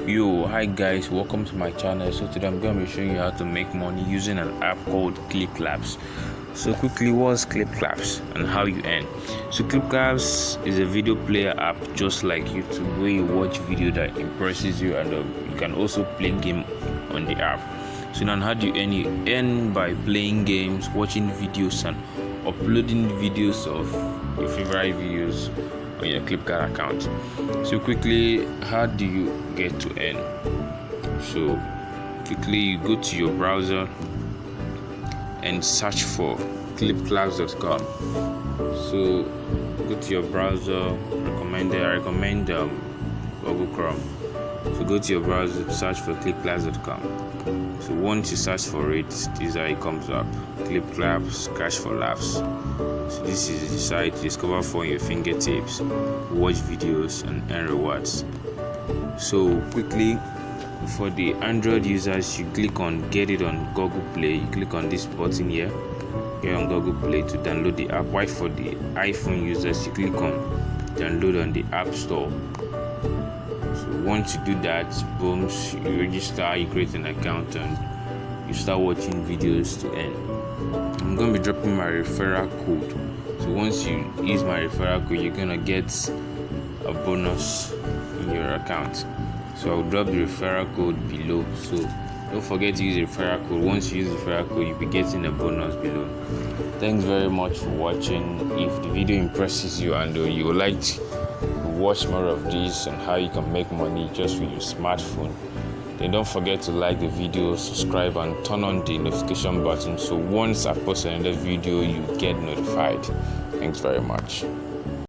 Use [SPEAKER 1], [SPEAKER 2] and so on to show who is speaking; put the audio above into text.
[SPEAKER 1] Yo, hi guys, welcome to my channel. So today I'm going to be showing you how to make money using an app called ClipClaps. So quickly, what's ClipClaps and how you earn? So ClipClaps is a video player app just like YouTube, where you watch video that impresses you, and you can also play game on the app. So now, how do you earn? You earn by playing games, watching videos, and uploading videos of your favorite videos on your ClipClaps account. So quickly, how do you get to earn? So quickly, you go to your browser and search for clipclaps.com. So go to your browser. I recommend Google Chrome. So go to your browser, search for clipclaps.com. So once you search for it, this is how it comes up: ClipClaps, Cash for Laughs. So this is the site to discover for your fingertips, watch videos, and earn rewards. So quickly, for the Android users, you click on Get It on Google Play. You click on this button here, Get on Google Play, to download the app. While for the iPhone users, you click on Download on the App Store. So once you do that, boom, you register, you create an account, and you start watching videos to earn. I'm going to be dropping my referral code. So once you use my referral code, you're going to get a bonus in your account. So I'll drop the referral code below. So don't forget to use the referral code. Once you use the referral code, you'll be getting a bonus below. Thanks very much for watching. If the video impresses you and you would like to watch more of this and how you can make money just with your smartphone, then don't forget to like the video, subscribe, and turn on the notification button, so once I post another video, you get notified. Thanks very much.